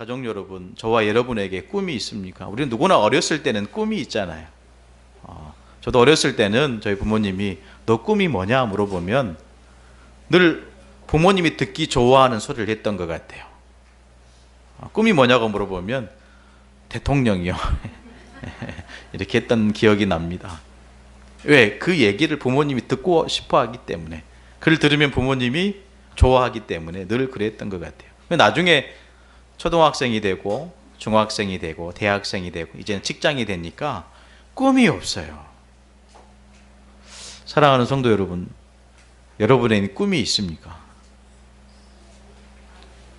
가족 여러분, 저와 여러분에게 꿈이 있습니까? 우리는 누구나 어렸을 때는 꿈이 있잖아요. 저도 어렸을 때는 저희 부모님이 너 꿈이 뭐냐 물어보면 늘 부모님이 듣기 좋아하는 소리를 했던 것 같아요. 꿈이 뭐냐고 물어보면 대통령이요. 이렇게 했던 기억이 납니다. 왜? 그 얘기를 부모님이 듣고 싶어 하기 때문에, 그를 들으면 부모님이 좋아하기 때문에 늘 그랬던 것 같아요. 나중에 초등학생이 되고 중학생이 되고 대학생이 되고 이제는 직장이 되니까 꿈이 없어요. 사랑하는 성도 여러분, 여러분에게는 꿈이 있습니까?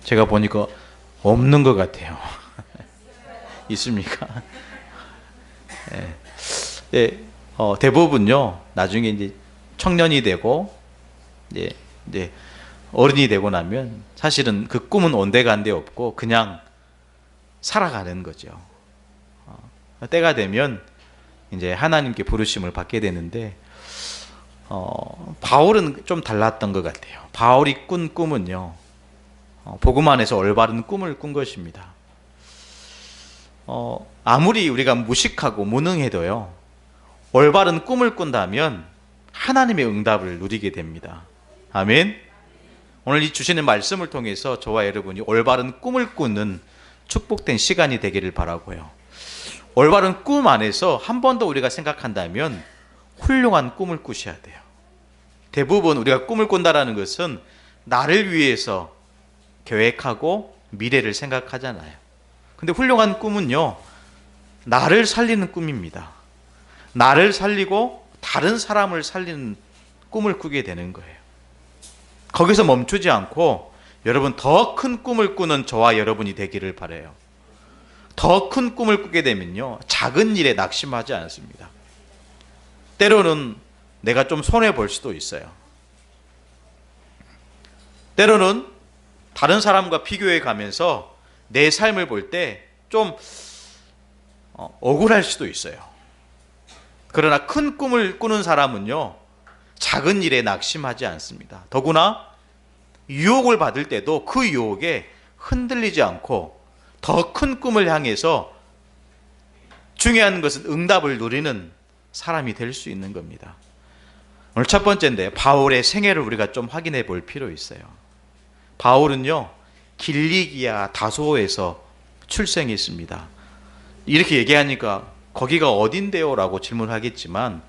제가 보니까 없는 것 같아요. 있습니까? 예, 대부분요, 나중에 이제 청년이 되고, 이제 어른이 되고 나면 사실은 그 꿈은 온데간데 없고 그냥 살아가는 거죠. 때가 되면 이제 하나님께 부르심을 받게 되는데, 바울은 좀 달랐던 것 같아요. 바울이 꾼 꿈은요, 복음 안에서 올바른 꿈을 꾼 것입니다. 아무리 우리가 무식하고 무능해도요, 올바른 꿈을 꾼다면 하나님의 응답을 누리게 됩니다. 아멘. 오늘 이 주시는 말씀을 통해서 저와 여러분이 올바른 꿈을 꾸는 축복된 시간이 되기를 바라고요. 올바른 꿈 안에서 한 번 더 우리가 생각한다면 훌륭한 꿈을 꾸셔야 돼요. 대부분 우리가 꿈을 꾼다라는 것은 나를 위해서 계획하고 미래를 생각하잖아요. 근데 훌륭한 꿈은요, 나를 살리는 꿈입니다. 나를 살리고 다른 사람을 살리는 꿈을 꾸게 되는 거예요. 거기서 멈추지 않고 여러분 더 큰 꿈을 꾸는 저와 여러분이 되기를 바라요. 더 큰 꿈을 꾸게 되면요, 작은 일에 낙심하지 않습니다. 때로는 내가 좀 손해볼 수도 있어요. 때로는 다른 사람과 비교해 가면서 내 삶을 볼 때 좀 억울할 수도 있어요. 그러나 큰 꿈을 꾸는 사람은요, 작은 일에 낙심하지 않습니다. 더구나 유혹을 받을 때도 그 유혹에 흔들리지 않고 더 큰 꿈을 향해서, 중요한 것은 응답을 누리는 사람이 될 수 있는 겁니다. 오늘 첫 번째인데, 바울의 생애를 우리가 좀 확인해 볼 필요 있어요. 바울은요, 길리기아 다소에서 출생했습니다. 이렇게 얘기하니까 거기가 어딘데요? 라고 질문하겠지만,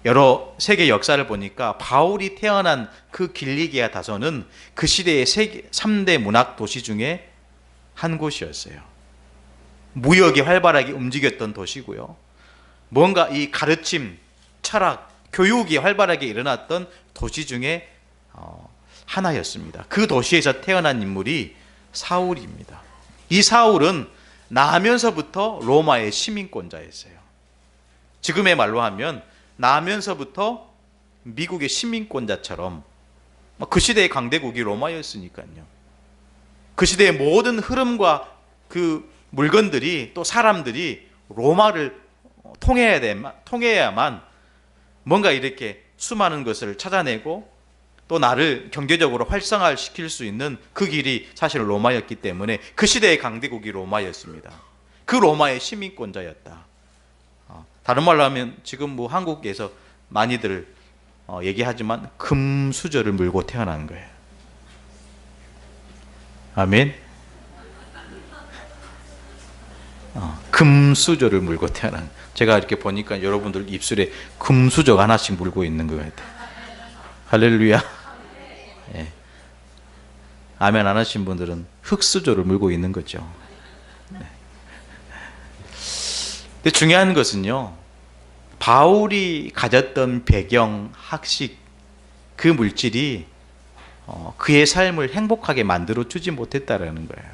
여러 세계 역사를 보니까 바울이 태어난 그 길리기아 다소는 그 시대의 3대 문학 도시 중에 한 곳이었어요. 무역이 활발하게 움직였던 도시고요, 뭔가 이 가르침, 철학, 교육이 활발하게 일어났던 도시 중에 하나였습니다. 그 도시에서 태어난 인물이 사울입니다. 이 사울은 나면서부터 로마의 시민권자였어요. 지금의 말로 하면 나면서부터 미국의 시민권자처럼, 그 시대의 강대국이 로마였으니까요. 그 시대의 모든 흐름과 그 물건들이, 또 사람들이 로마를 통해야만 뭔가 이렇게 수많은 것을 찾아내고 또 나를 경제적으로 활성화시킬 수 있는 그 길이 사실 로마였기 때문에 그 시대의 강대국이 로마였습니다. 그 로마의 시민권자였다. 다른 말로 하면 지금 뭐 한국에서 많이들 얘기하지만 금수저를 물고 태어난 거예요. 아멘. 금수저를 물고 태어난, 제가 이렇게 보니까 여러분들 입술에 금수저가 하나씩 물고 있는 것 같아요. 할렐루야. 예. 아멘 안 하신 분들은 흙수저를 물고 있는 거죠. 네. 근데 중요한 것은요, 바울이 가졌던 배경, 학식, 그 물질이 그의 삶을 행복하게 만들어 주지 못했다라는 거예요.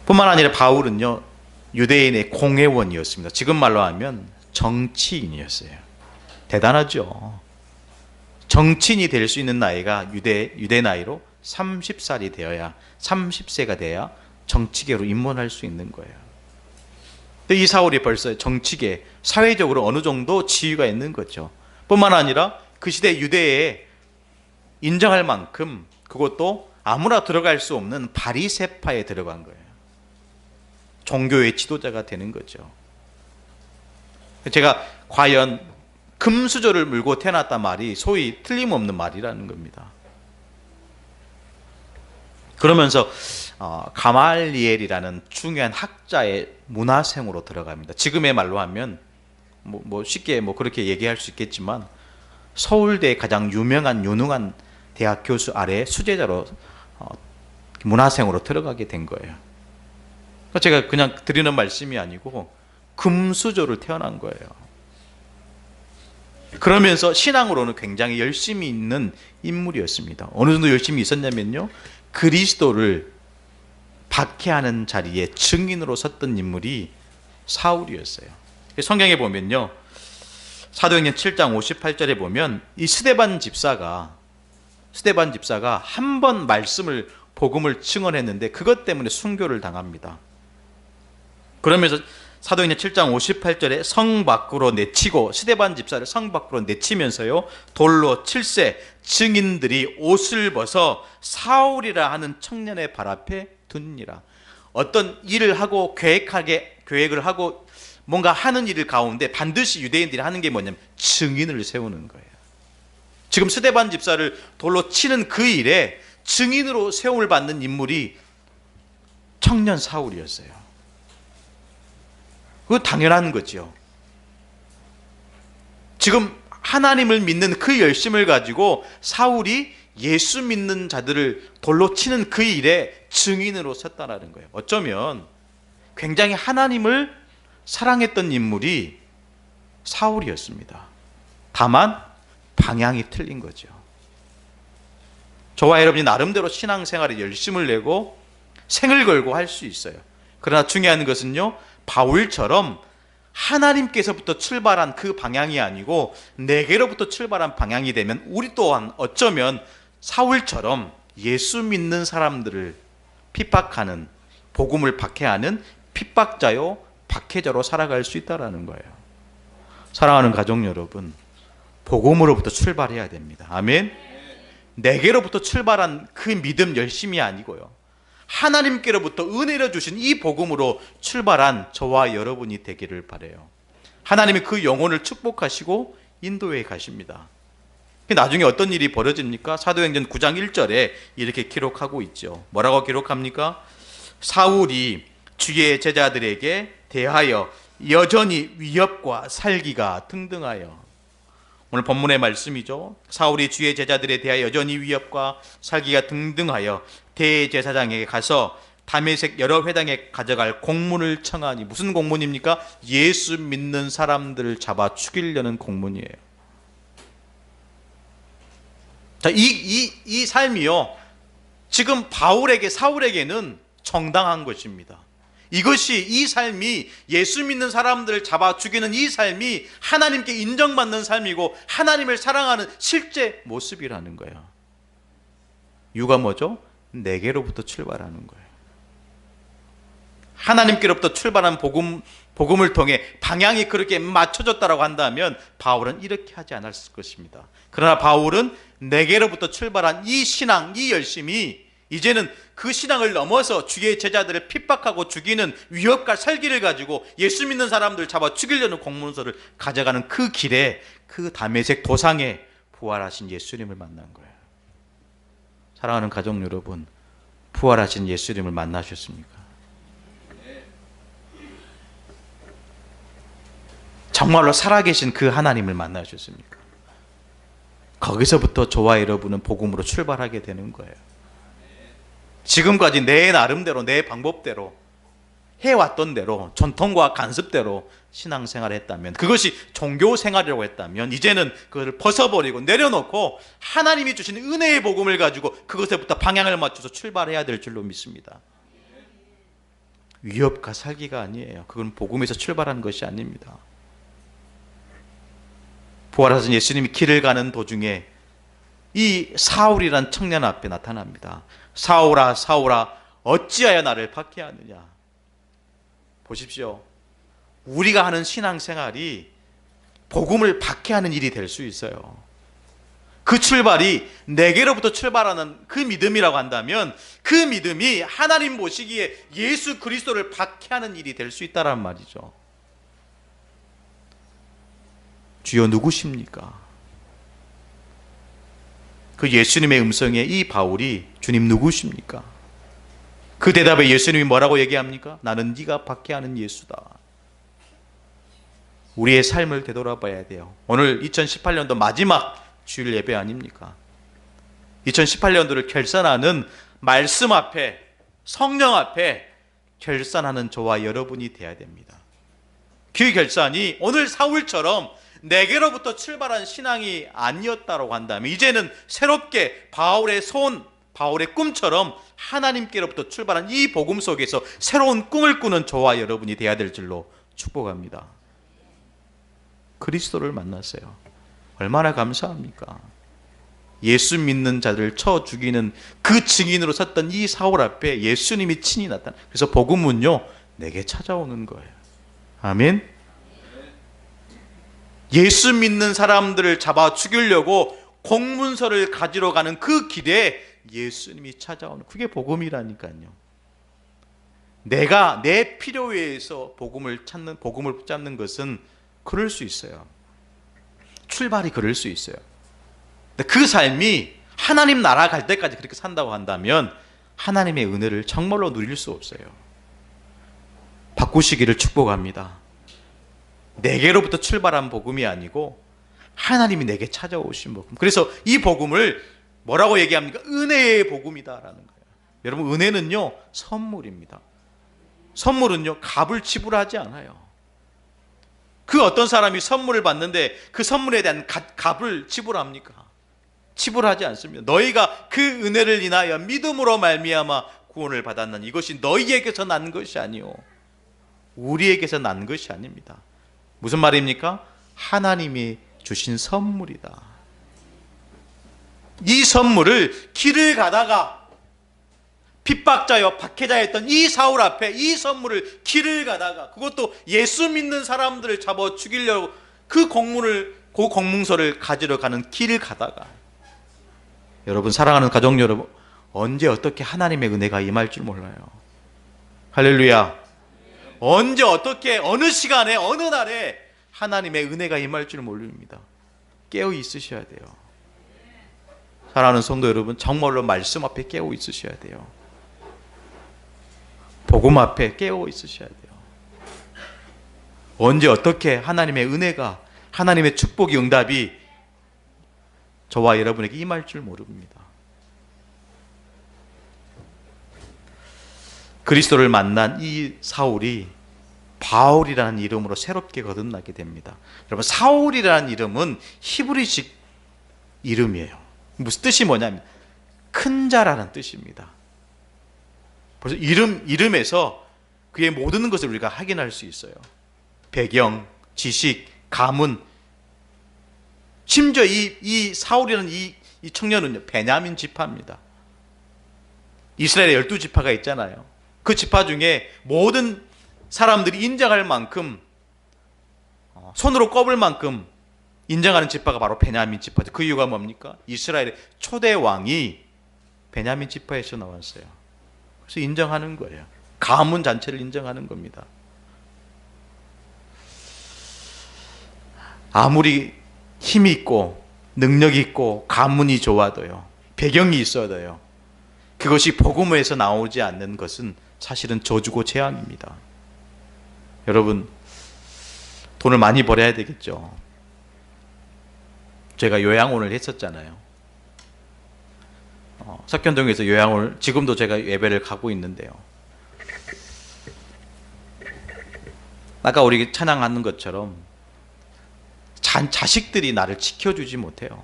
뿐만 아니라 바울은요, 유대인의 공회원이었습니다. 지금 말로 하면 정치인이었어요. 대단하죠. 정치인이 될 수 있는 나이가 유대 나이로 30살이 되어야, 30세가 돼야 정치계로 입문할 수 있는 거예요. 이 사울이 벌써 정치계, 사회적으로 어느 정도 지위가 있는 거죠. 뿐만 아니라 그 시대 유대에 인정할 만큼, 그것도 아무나 들어갈 수 없는 바리새파에 들어간 거예요. 종교의 지도자가 되는 거죠. 제가 과연 금수저를 물고 태어났단 말이 소위 틀림없는 말이라는 겁니다. 그러면서 가말리엘이라는 중요한 학자의 문화생으로 들어갑니다. 지금의 말로 하면 쉽게 그렇게 얘기할 수 있겠지만 서울대 가장 유명한 유능한 대학 교수 아래 수제자로 문화생으로 들어가게 된 거예요. 제가 그냥 드리는 말씀이 아니고 금수저를 태어난 거예요. 그러면서 신앙으로는 굉장히 열심히 있는 인물이었습니다. 어느 정도 열심히 있었냐면요, 그리스도를 박해하는 자리에 증인으로 섰던 인물이 사울이었어요. 성경에 보면요, 사도행전 7장 58절에 보면 이 스데반 집사가 한 번 복음을 증언했는데 그것 때문에 순교를 당합니다. 그러면서 사도행전 7장 58절에 성 밖으로 내치고, 스데반 집사를 성 밖으로 내치면서요, 돌로 칠세, 증인들이 옷을 벗어 사울이라 하는 청년의 발 앞에 두니라. 어떤 일을 하고 계획을 하고 뭔가 하는 일 가운데 반드시 유대인들이 하는 게 뭐냐면 증인을 세우는 거예요. 지금 스데반 집사를 돌로 치는 그 일에 증인으로 세움을 받는 인물이 청년 사울이었어요. 그거 당연한 거죠. 지금 하나님을 믿는 그 열심을 가지고 사울이 예수 믿는 자들을 돌로 치는 그 일에 증인으로 섰다는 거예요. 어쩌면 굉장히 하나님을 사랑했던 인물이 사울이었습니다. 다만 방향이 틀린 거죠. 저와 여러분이 나름대로 신앙생활에 열심을 내고 생을 걸고 할 수 있어요. 그러나 중요한 것은요, 바울처럼 하나님께서부터 출발한 그 방향이 아니고 내게로부터 출발한 방향이 되면 우리 또한 어쩌면 사울처럼 예수 믿는 사람들을 핍박하는, 복음을 박해하는 핍박자요 박해자로 살아갈 수 있다는 거예요. 사랑하는 가족 여러분, 복음으로부터 출발해야 됩니다. 아멘. 내게로부터 출발한 그 믿음 열심이 아니고요, 하나님께로부터 은혜로 주신 이 복음으로 출발한 저와 여러분이 되기를 바라요. 하나님이 그 영혼을 축복하시고 인도해 가십니다. 나중에 어떤 일이 벌어집니까? 사도행전 9장 1절에 이렇게 기록하고 있죠. 뭐라고 기록합니까? 사울이 주의 제자들에게 대하여 여전히 위협과 살기가 등등하여. 오늘 본문의 말씀이죠. 사울이 주의 제자들에 대하여 여전히 위협과 살기가 등등하여 대제사장에게 가서 다메섹 여러 회당에 가져갈 공문을 청하니. 무슨 공문입니까? 예수 믿는 사람들을 잡아 죽이려는 공문이에요. 자, 이 삶이요, 지금 사울에게는 정당한 것입니다. 이 삶이 예수 믿는 사람들을 잡아 죽이는 이 삶이 하나님께 인정받는 삶이고 하나님을 사랑하는 실제 모습이라는 거예요. 이유가 뭐죠? 내게로부터 출발하는 거예요. 하나님께로부터 출발한 복음을 통해 방향이 그렇게 맞춰졌다고 한다면 바울은 이렇게 하지 않았을 것입니다. 그러나 바울은 내게로부터 출발한 이 신앙, 이 열심이 이제는 그 신앙을 넘어서 주의 제자들을 핍박하고 죽이는 위협과 살기를 가지고 예수 믿는 사람들 잡아 죽이려는 공문서를 가져가는 그 길에 그 다메섹 도상에 부활하신 예수님을 만난 거예요. 사랑하는 가족 여러분, 부활하신 예수님을 만나셨습니까? 정말로 살아계신 그 하나님을 만나셨습니까? 거기서부터 저와 여러분은 복음으로 출발하게 되는 거예요. 지금까지 내 나름대로, 내 방법대로 해왔던 대로, 전통과 간습대로 신앙생활을 했다면, 그것이 종교생활이라고 했다면, 이제는 그것을 벗어버리고 내려놓고 하나님이 주신 은혜의 복음을 가지고 그것에부터 방향을 맞춰서 출발해야 될 줄로 믿습니다. 위협과 살기가 아니에요. 그건 복음에서 출발한 것이 아닙니다. 부활하신 예수님이 길을 가는 도중에 이 사울이란 청년 앞에 나타납니다. 사울아, 사울아, 어찌하여 나를 박해하느냐. 보십시오. 우리가 하는 신앙생활이 복음을 박해하는 일이 될 수 있어요. 그 출발이 내게로부터 출발하는 그 믿음이라고 한다면 그 믿음이 하나님 보시기에 예수 그리스도를 박해하는 일이 될 수 있다는 말이죠. 주여 누구십니까? 그 예수님의 음성에 이 바울이 주님 누구십니까? 그 대답에 예수님이 뭐라고 얘기합니까? 나는 네가 박해하는 예수다. 우리의 삶을 되돌아봐야 돼요. 오늘 2018년도 마지막 주일 예배 아닙니까? 2018년도를 결산하는 말씀 앞에, 성령 앞에 결산하는 저와 여러분이 되어야 됩니다. 그 결산이 오늘 사울처럼 내게로부터 출발한 신앙이 아니었다고 한다면 이제는 새롭게 바울의 손, 바울의 꿈처럼 하나님께로부터 출발한 이 복음 속에서 새로운 꿈을 꾸는 저와 여러분이 되어야 될 줄로 축복합니다. 그리스도를 만났어요. 얼마나 감사합니까? 예수 믿는 자들을 쳐 죽이는 그 증인으로 섰던 이 사울 앞에 예수님이 친히 나타나. 그래서 복음은요, 내게 찾아오는 거예요. 아멘. 예수 믿는 사람들을 잡아 죽이려고 공문서를 가지러 가는 그 길에 예수님이 찾아오는, 그게 복음이라니까요. 내가 내 필요에 의해서 복음을 붙잡는 것은 그럴 수 있어요. 출발이 그럴 수 있어요. 근데 그 삶이 하나님 나라 갈 때까지 그렇게 산다고 한다면 하나님의 은혜를 정말로 누릴 수 없어요. 바꾸시기를 축복합니다. 내게로부터 출발한 복음이 아니고 하나님이 내게 찾아오신 복음. 그래서 이 복음을 뭐라고 얘기합니까? 은혜의 복음이다라는 거예요. 여러분, 은혜는요, 선물입니다. 선물은요, 값을 지불하지 않아요. 그 어떤 사람이 선물을 받는데 그 선물에 대한 값을 지불합니까? 지불하지 않습니다. 너희가 그 은혜를 인하여 믿음으로 말미암아 구원을 받았나니 이것이 너희에게서 난 것이 아니요 우리에게서 난 것이 아닙니다. 무슨 말입니까? 하나님이 주신 선물이다. 이 선물을 길을 가다가 핍박자여 박해자였던 이 사울 앞에 이 선물을 길을 가다가, 그것도 예수 믿는 사람들을 잡아 죽이려고 그 공문서를 가지러 가는 길을 가다가, 여러분, 사랑하는 가족 여러분, 언제 어떻게 하나님의 은혜가 임할 줄 몰라요. 할렐루야. 언제 어떻게 어느 시간에 어느 날에 하나님의 은혜가 임할 줄 모릅니다. 깨어 있으셔야 돼요. 사랑하는 성도 여러분, 정말로 말씀 앞에 깨어 있으셔야 돼요. 복음 앞에 깨어 있으셔야 돼요. 언제 어떻게 하나님의 은혜가, 하나님의 축복이, 응답이 저와 여러분에게 임할 줄 모릅니다. 그리스도를 만난 이 사울이 바울이라는 이름으로 새롭게 거듭나게 됩니다. 여러분, 사울이라는 이름은 히브리식 이름이에요. 무슨 뜻이 뭐냐면 큰 자라는 뜻입니다. 그래서 이름에서 그의 모든 것을 우리가 확인할 수 있어요. 배경, 지식, 가문, 심지어 이 사울이라는 이 청년은요, 베냐민 지파입니다. 이스라엘에 12지파가 있잖아요. 그 지파 중에 모든 사람들이 인정할 만큼, 손으로 꼽을 만큼 인정하는 지파가 바로 베냐민 지파죠. 그 이유가 뭡니까? 이스라엘의 초대 왕이 베냐민 지파에서 나왔어요. 그래서 인정하는 거예요. 가문 자체를 인정하는 겁니다. 아무리 힘이 있고 능력이 있고 가문이 좋아도요, 배경이 있어도요, 그것이 복음에서 나오지 않는 것은 사실은 저주고 재앙입니다. 여러분, 돈을 많이 벌어야 되겠죠. 제가 요양원을 했었잖아요. 석현동에서 요양원을, 지금도 제가 예배를 가고 있는데요, 아까 우리 찬양하는 것처럼 자식들이 나를 지켜주지 못해요.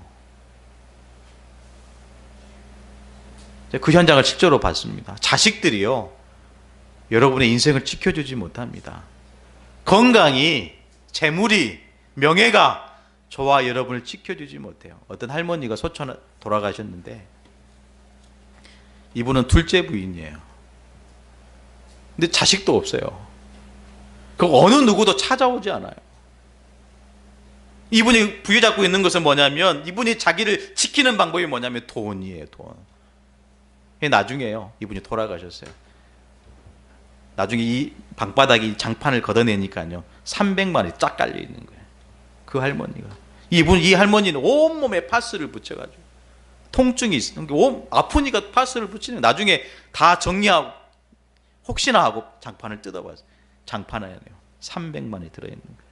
그 현장을 실제로 봤습니다. 자식들이요, 여러분의 인생을 지켜주지 못합니다. 건강이, 재물이, 명예가 저와 여러분을 지켜주지 못해요. 어떤 할머니가 소천에 돌아가셨는데 이분은 둘째 부인이에요. 근데 자식도 없어요. 그 어느 누구도 찾아오지 않아요. 이분이 부여잡고 있는 것은 뭐냐면, 이분이 자기를 지키는 방법이 뭐냐면 돈이에요. 돈. 나중에요, 이분이 돌아가셨어요. 나중에 이 방바닥이 장판을 걷어내니까요, 300만 원이 쫙 깔려 있는 거예요. 그 할머니가. 이 할머니는 온몸에 파스를 붙여가지고 통증이 있어. 아프니까 파스를 붙이는. 나중에 다 정리하고 혹시나 하고 장판을 뜯어봐서 장판 안에요 300만 원이 들어있는 거예요.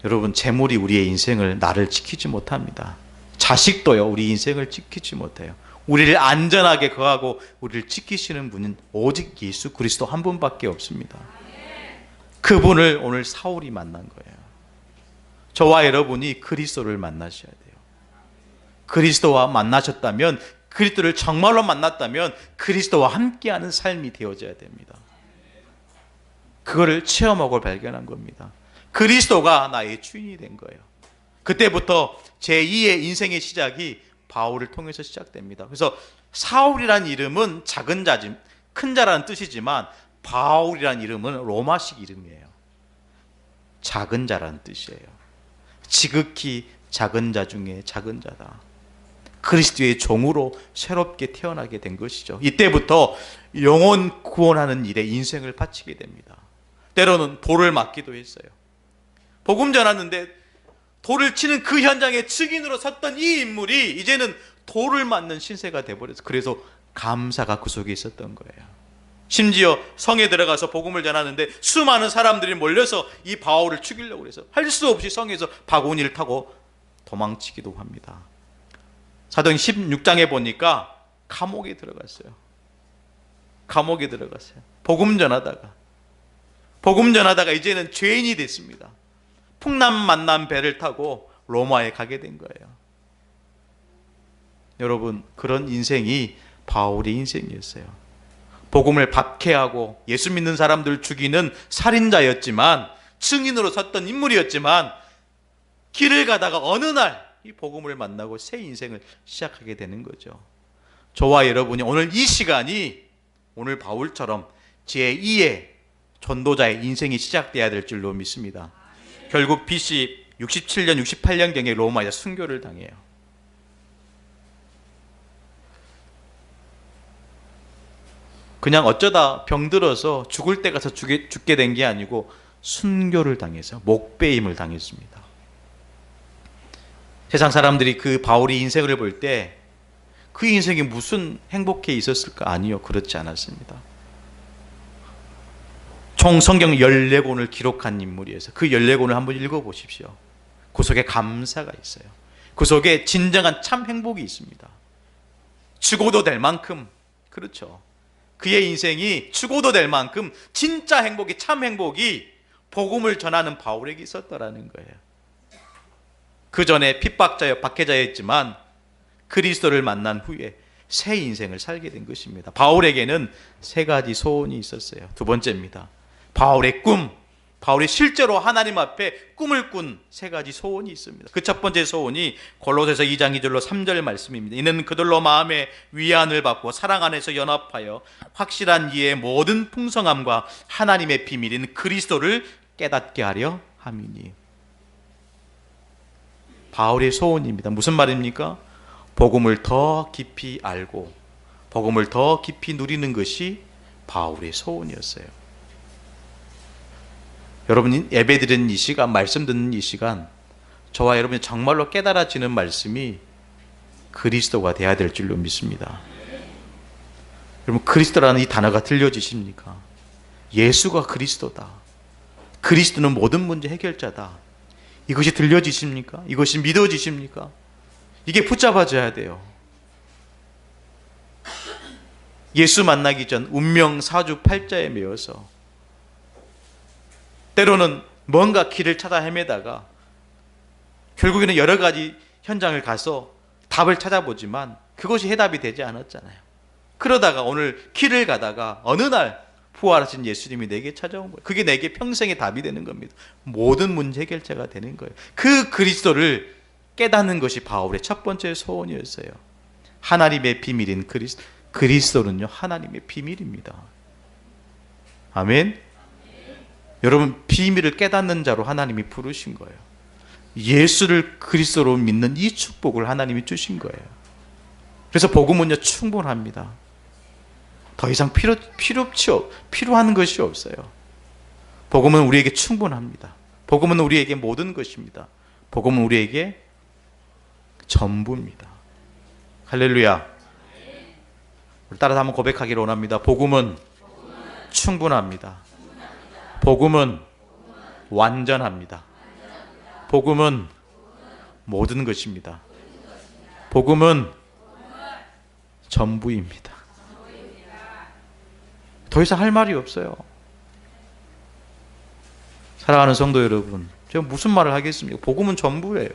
여러분, 재물이 우리의 인생을, 나를 지키지 못합니다. 자식도요, 우리 인생을 지키지 못해요. 우리를 안전하게 거하고 우리를 지키시는 분은 오직 예수 그리스도 한 분밖에 없습니다. 그분을 오늘 사울이 만난 거예요. 저와 여러분이 그리스도를 만나셔야 돼요. 그리스도와 만나셨다면, 그리스도를 정말로 만났다면 그리스도와 함께하는 삶이 되어져야 됩니다. 그거를 체험하고 발견한 겁니다. 그리스도가 나의 주인이 된 거예요. 그때부터 제2의 인생의 시작이 바울을 통해서 시작됩니다. 그래서 사울이란 이름은 작은 자지, 큰 자라는 뜻이지만 바울이란 이름은 로마식 이름이에요. 작은 자라는 뜻이에요. 지극히 작은 자 중에 작은 자다. 그리스도의 종으로 새롭게 태어나게 된 것이죠. 이때부터 영혼 구원하는 일에 인생을 바치게 됩니다. 때로는 돌을 맞기도 했어요. 복음 전하는데 돌을 치는 그 현장에 증인으로 섰던 이 인물이 이제는 돌을 맞는 신세가 돼버렸어요. 그래서 감사가 그 속에 있었던 거예요. 심지어 성에 들어가서 복음을 전하는데 수많은 사람들이 몰려서 이 바울을 죽이려고 해서 할 수 없이 성에서 바구니를 타고 도망치기도 합니다. 사도행 16장에 보니까 감옥에 들어갔어요. 감옥에 들어갔어요. 복음 전하다가 이제는 죄인이 됐습니다. 풍랑 만난 배를 타고 로마에 가게 된 거예요. 여러분, 그런 인생이 바울의 인생이었어요. 복음을 박해하고 예수 믿는 사람들 죽이는 살인자였지만, 증인으로 섰던 인물이었지만, 길을 가다가 어느 날 이 복음을 만나고 새 인생을 시작하게 되는 거죠. 저와 여러분이 오늘 이 시간이 오늘 바울처럼 제2의 전도자의 인생이 시작돼야 될 줄로 믿습니다. 결국 BC 67년, 68년경에 로마에서 순교를 당해요. 그냥 어쩌다 병들어서 죽을 때 가서 죽게 된 게 아니고 순교를 당해서 목배임을 당했습니다. 세상 사람들이 그 바울의 인생을 볼 때 그 인생이 무슨 행복해 있었을까? 아니요, 그렇지 않았습니다. 총 성경 14권을 기록한 인물이어서 그 14권을 한번 읽어보십시오. 그 속에 감사가 있어요. 그 속에 진정한 참 행복이 있습니다. 죽어도 될 만큼, 그렇죠, 그의 인생이 죽어도 될 만큼 진짜 행복이, 참 행복이 복음을 전하는 바울에게 있었다라는 거예요. 그 전에 핍박자여 박해자였지만 그리스도를 만난 후에 새 인생을 살게 된 것입니다. 바울에게는 세 가지 소원이 있었어요. 두 번째입니다. 바울의 꿈, 바울이 실제로 하나님 앞에 꿈을 꾼 세 가지 소원이 있습니다. 그 첫 번째 소원이 골로새서 2장 2절로 3절 말씀입니다. 이는 그들로 마음의 위안을 받고 사랑 안에서 연합하여 확실한 이의 모든 풍성함과 하나님의 비밀인 그리스도를 깨닫게 하려 함이니. 바울의 소원입니다. 무슨 말입니까? 복음을 더 깊이 알고 복음을 더 깊이 누리는 것이 바울의 소원이었어요. 여러분, 예배 드리는 이 시간, 말씀 듣는 이 시간, 저와 여러분이 정말로 깨달아지는 말씀이 그리스도가 돼야 될 줄로 믿습니다. 여러분, 그리스도라는 이 단어가 들려지십니까? 예수가 그리스도다. 그리스도는 모든 문제 해결자다. 이것이 들려지십니까? 이것이 믿어지십니까? 이게 붙잡아져야 돼요. 예수 만나기 전 운명 사주팔자에 매여서 때로는 뭔가 길을 찾아 헤매다가 결국에는 여러 가지 현장을 가서 답을 찾아보지만 그것이 해답이 되지 않았잖아요. 그러다가 오늘 길을 가다가 어느 날 부활하신 예수님이 내게 찾아온 거예요. 그게 내게 평생의 답이 되는 겁니다. 모든 문제 해결자가 되는 거예요. 그 그리스도를 깨닫는 것이 바울의 첫 번째 소원이었어요. 하나님의 비밀인 그리스도는요, 하나님의 비밀입니다. 아멘. 여러분, 비밀을 깨닫는 자로 하나님이 부르신 거예요. 예수를 그리스도로 믿는 이 축복을 하나님이 주신 거예요. 그래서 복음은요, 충분합니다. 더 이상 필요한 것이 없어요. 복음은 우리에게 충분합니다. 복음은 우리에게 모든 것입니다. 복음은 우리에게 전부입니다. 할렐루야. 따라서 한번 고백하기를 원합니다. 복음은 충분합니다. 복음은 완전합니다. 복음은 모든 것입니다. 복음은 전부입니다. 더 이상 할 말이 없어요. 사랑하는 성도 여러분, 제가 무슨 말을 하겠습니까? 복음은 전부예요.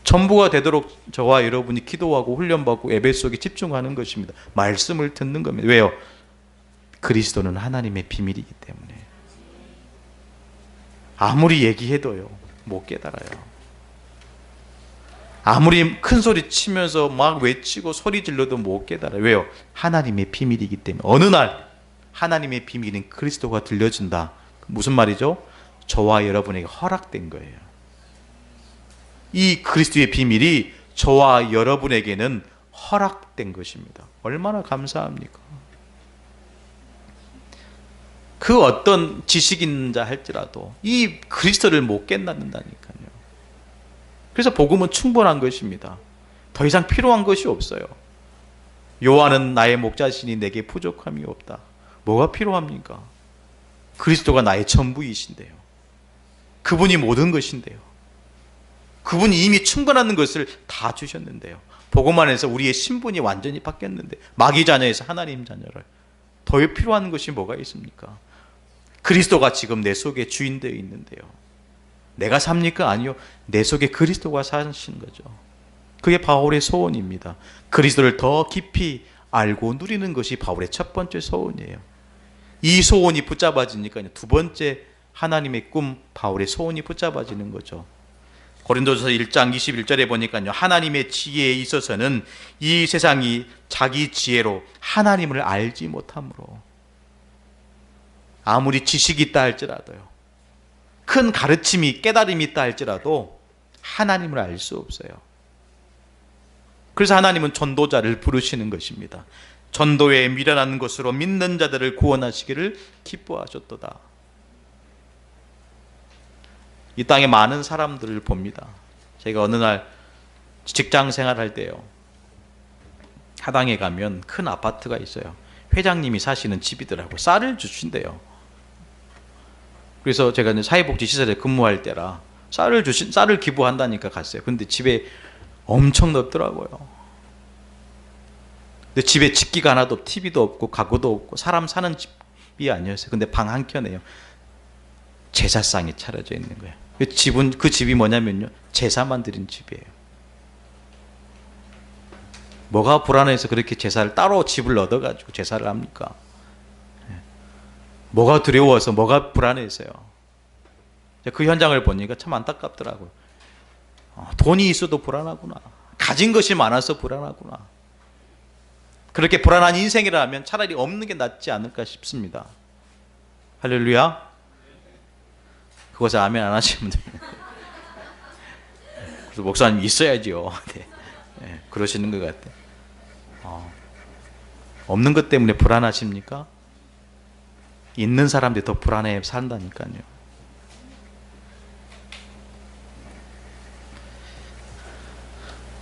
전부가 되도록 저와 여러분이 기도하고 훈련받고 예배 속에 집중하는 것입니다. 말씀을 듣는 겁니다. 왜요? 그리스도는 하나님의 비밀이기 때문에. 아무리 얘기해도요, 못 깨달아요. 아무리 큰 소리 치면서 막 외치고 소리 질러도 못 깨달아요. 왜요? 하나님의 비밀이기 때문에. 어느 날 하나님의 비밀인 그리스도가 들려진다. 무슨 말이죠? 저와 여러분에게 허락된 거예요. 이 그리스도의 비밀이 저와 여러분에게는 허락된 것입니다. 얼마나 감사합니까? 그 어떤 지식인자 할지라도 이 그리스도를 못 깨닫는다니까요. 그래서 복음은 충분한 것입니다. 더 이상 필요한 것이 없어요. 요한은 나의 목자시니 내게 부족함이 없다. 뭐가 필요합니까? 그리스도가 나의 전부이신데요. 그분이 모든 것인데요. 그분이 이미 충분한 것을 다 주셨는데요. 복음 안에서 우리의 신분이 완전히 바뀌었는데, 마귀 자녀에서 하나님 자녀를, 더 필요한 것이 뭐가 있습니까? 그리스도가 지금 내 속에 주인되어 있는데요. 내가 삽니까? 아니요. 내 속에 그리스도가 사신 거죠. 그게 바울의 소원입니다. 그리스도를 더 깊이 알고 누리는 것이 바울의 첫 번째 소원이에요. 이 소원이 붙잡아지니까요, 두 번째 하나님의 꿈, 바울의 소원이 붙잡아지는 거죠. 고린도전서 1장 21절에 보니까요, 하나님의 지혜에 있어서는 이 세상이 자기 지혜로 하나님을 알지 못함으로, 아무리 지식이 있다 할지라도요, 큰 가르침이, 깨달음이 있다 할지라도 하나님을 알 수 없어요. 그래서 하나님은 전도자를 부르시는 것입니다. 전도에 미련한 것으로 믿는 자들을 구원하시기를 기뻐하셨도다. 이 땅에 많은 사람들을 봅니다. 제가 어느 날 직장 생활할 때요, 하당에 가면 큰 아파트가 있어요. 회장님이 사시는 집이더라고요. 쌀을 주신대요. 그래서 제가 사회복지시설에 근무할 때라 쌀을 기부한다니까 갔어요. 근데 집에 엄청 넓더라고요. 근데 집에 집기가 하나도 없고, TV도 없고, 가구도 없고, 사람 사는 집이 아니었어요. 근데 방 한 켠에요, 제사상이 차려져 있는 거예요. 그 집이 뭐냐면요, 제사만 드린 집이에요. 뭐가 불안해서 그렇게 제사를 따로 집을 얻어가지고 제사를 합니까? 뭐가 두려워서, 뭐가 불안해서요. 그 현장을 보니까 참 안타깝더라고요. 돈이 있어도 불안하구나. 가진 것이 많아서 불안하구나. 그렇게 불안한 인생이라면 차라리 없는 게 낫지 않을까 싶습니다. 할렐루야. 그것을 아멘 안 하시면 됩니다. 그래서 목사님 있어야지요. 네. 네, 그러시는 것 같아요. 없는 것 때문에 불안하십니까? 있는 사람들이 더 불안해 산다니까요.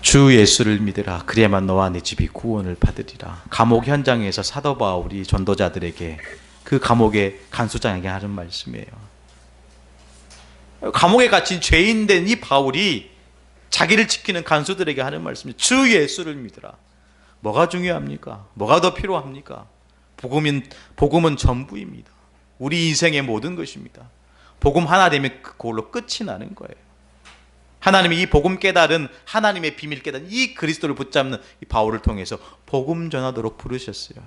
주 예수를 믿으라. 그래야만 너와 네 집이 구원을 받으리라. 감옥 현장에서 사도 바울이 전도자들에게, 그 감옥의 간수장에게 하는 말씀이에요. 감옥에 갇힌 죄인된 이 바울이 자기를 지키는 간수들에게 하는 말씀이에요. 주 예수를 믿으라. 뭐가 중요합니까? 뭐가 더 필요합니까? 복음은 전부입니다. 우리 인생의 모든 것입니다. 복음 하나 되면 그걸로 끝이 나는 거예요. 하나님이 이 복음 깨달은, 하나님의 비밀 깨달은 이 그리스도를 붙잡는 이 바울을 통해서 복음 전하도록 부르셨어요.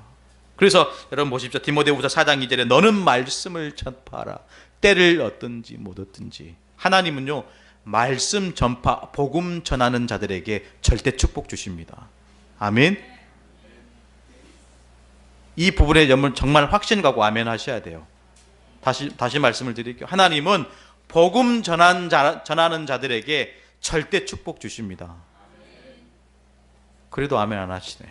그래서 여러분 보십시오. 디모데후서 4장 2절에 너는 말씀을 전파하라. 때를 얻든지 못 얻든지. 하나님은요, 말씀 전파, 복음 전하는 자들에게 절대 축복 주십니다. 아멘. 이 부분에 정말 확신 갖고 아멘 하셔야 돼요. 다시 말씀을 드릴게요. 하나님은 복음 전하는 자들에게 절대 축복 주십니다. 그래도 아멘 안 하시네.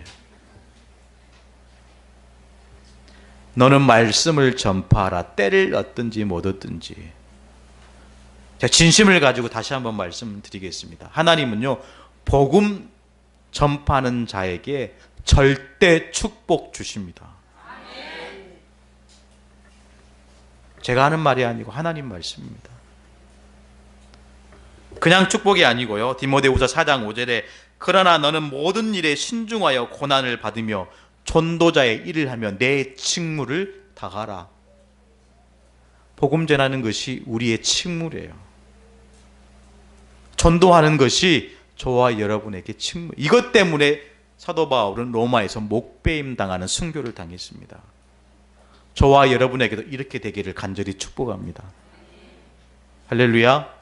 너는 말씀을 전파하라. 때를 얻든지 못 얻든지. 제가 진심을 가지고 다시 한번 말씀드리겠습니다. 하나님은요, 복음 전파하는 자에게 절대 축복 주십니다. 제가 하는 말이 아니고 하나님 말씀입니다. 그냥 축복이 아니고요. 디모데후서 4장 5절에 그러나 너는 모든 일에 신중하여 고난을 받으며 전도자의 일을 하며 내 직무를 다하라. 복음 전하는 것이 우리의 직무래요. 전도하는 것이 저와 여러분에게 직무. 이것 때문에 사도 바울은 로마에서 목배임 당하는 순교를 당했습니다. 저와 여러분에게도 이렇게 되기를 간절히 축복합니다. 할렐루야.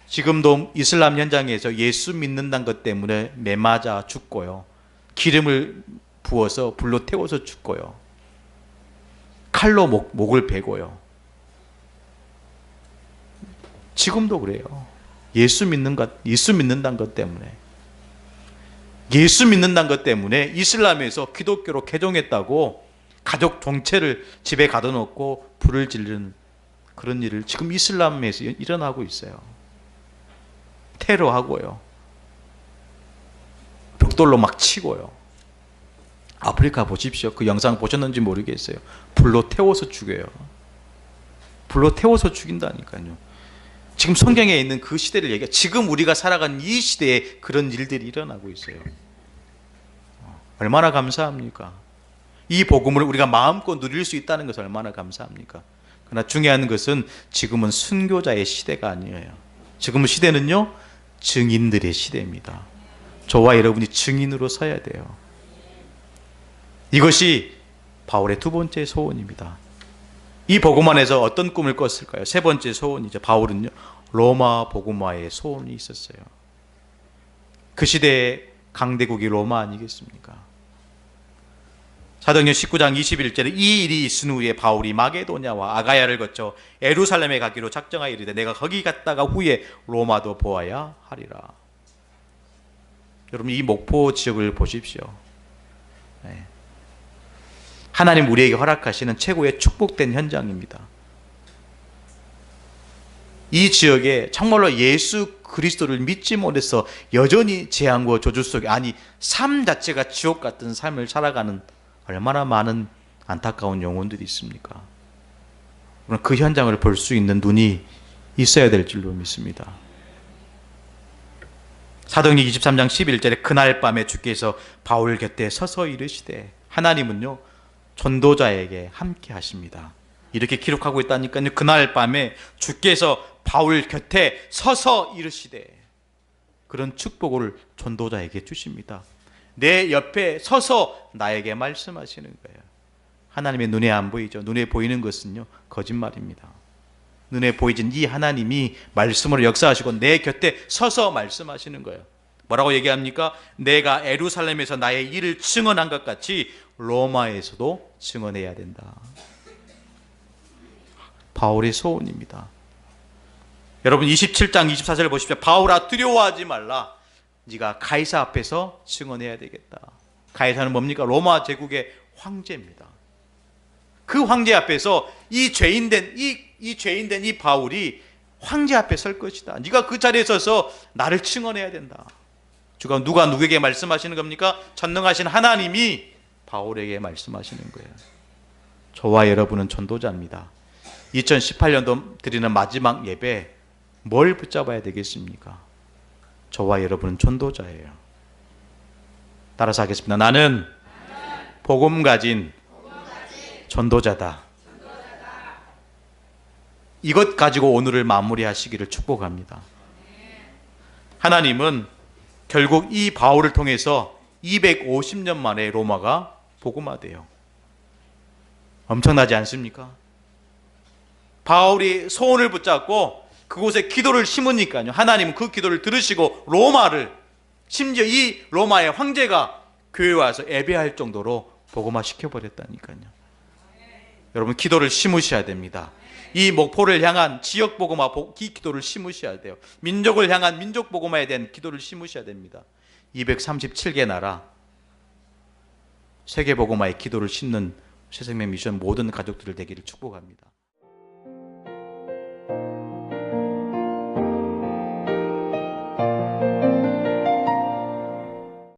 지금도 이슬람 현장에서 예수 믿는다는 것 때문에 매 맞아 죽고요. 기름을 부어서 불로 태워서 죽고요. 칼로 목을 베고요. 지금도 그래요. 예수 믿는다는 것 때문에. 예수 믿는다는 것 때문에 이슬람에서 기독교로 개종했다고 가족 종체를 집에 가둬놓고 불을 지르는 그런 일을 지금 이슬람에서 일어나고 있어요. 테러하고요. 벽돌로 막 치고요. 아프리카 보십시오. 그 영상 보셨는지 모르겠어요. 불로 태워서 죽여요. 불로 태워서 죽인다니까요. 지금 성경에 있는 그 시대를 얘기해. 지금 우리가 살아가는 이 시대에 그런 일들이 일어나고 있어요. 얼마나 감사합니까? 이 복음을 우리가 마음껏 누릴 수 있다는 것은 얼마나 감사합니까? 그러나 중요한 것은 지금은 순교자의 시대가 아니에요. 지금은 시대는요, 증인들의 시대입니다. 저와 여러분이 증인으로 서야 돼요. 이것이 바울의 두 번째 소원입니다. 이 복음 안에서 어떤 꿈을 꿨을까요? 세 번째 소원이죠. 바울은요, 로마 복음화의 소원이 있었어요. 그 시대의 강대국이 로마 아니겠습니까? 사도행전 19장 21절에 이 일이 있은 후에 바울이 마게도냐와 아가야를 거쳐 예루살렘에 가기로 작정하여 이르되 내가 거기 갔다가 후에 로마도 보아야 하리라. 여러분, 이 목포 지역을 보십시오. 네. 하나님 우리에게 허락하시는 최고의 축복된 현장입니다. 이 지역에 정말로 예수 그리스도를 믿지 못해서 여전히 재앙과 저주 속에, 아니 삶 자체가 지옥 같은 삶을 살아가는 얼마나 많은 안타까운 영혼들이 있습니까? 그 현장을 볼 수 있는 눈이 있어야 될 줄로 믿습니다. 사도행전 23장 11절에 그날 밤에 주께서 바울 곁에 서서 이르시되, 하나님은요 전도자에게 함께 하십니다. 이렇게 기록하고 있다니까요. 그날 밤에 주께서 바울 곁에 서서 이르시되, 그런 축복을 전도자에게 주십니다. 내 옆에 서서 나에게 말씀하시는 거예요. 하나님의 눈에 안 보이죠. 눈에 보이는 것은요 거짓말입니다. 눈에 보이진 이 하나님이 말씀으로 역사하시고 내 곁에 서서 말씀하시는 거예요. 뭐라고 얘기합니까? 내가 예루살렘에서 나의 일을 증언한 것 같이 로마에서도 증언해야 된다. 바울의 소원입니다. 여러분 27장 24절을 보십시오. 바울아 두려워하지 말라. 네가 가이사 앞에서 증언해야 되겠다. 가이사는 뭡니까? 로마 제국의 황제입니다. 그 황제 앞에서 이 죄인된 이 바울이 황제 앞에 설 것이다. 네가 그 자리에 서서 나를 증언해야 된다. 주가 누가 누구에게 말씀하시는 겁니까? 전능하신 하나님이 바울에게 말씀하시는 거예요. 저와 여러분은 전도자입니다. 2018년도 드리는 마지막 예배 뭘 붙잡아야 되겠습니까? 저와 여러분은 전도자예요. 따라서 하겠습니다. 나는 복음 가진 전도자다. 이것 가지고 오늘을 마무리하시기를 축복합니다. 하나님은 결국 이 바울을 통해서 250년 만에 로마가 복음화돼요. 엄청나지 않습니까? 바울이 소원을 붙잡고 그곳에 기도를 심으니까요. 하나님은 그 기도를 들으시고 로마를, 심지어 이 로마의 황제가 교회에 와서 예배할 정도로 복음화 시켜버렸다니까요. 여러분 기도를 심으셔야 됩니다. 이 목포를 향한 지역 복음화 기도를 심으셔야 돼요. 민족을 향한 민족 복음화에 대한 기도를 심으셔야 됩니다. 237개 나라 세계 복음화의 기도를 심는 새생명 미션 모든 가족들 되기를 축복합니다.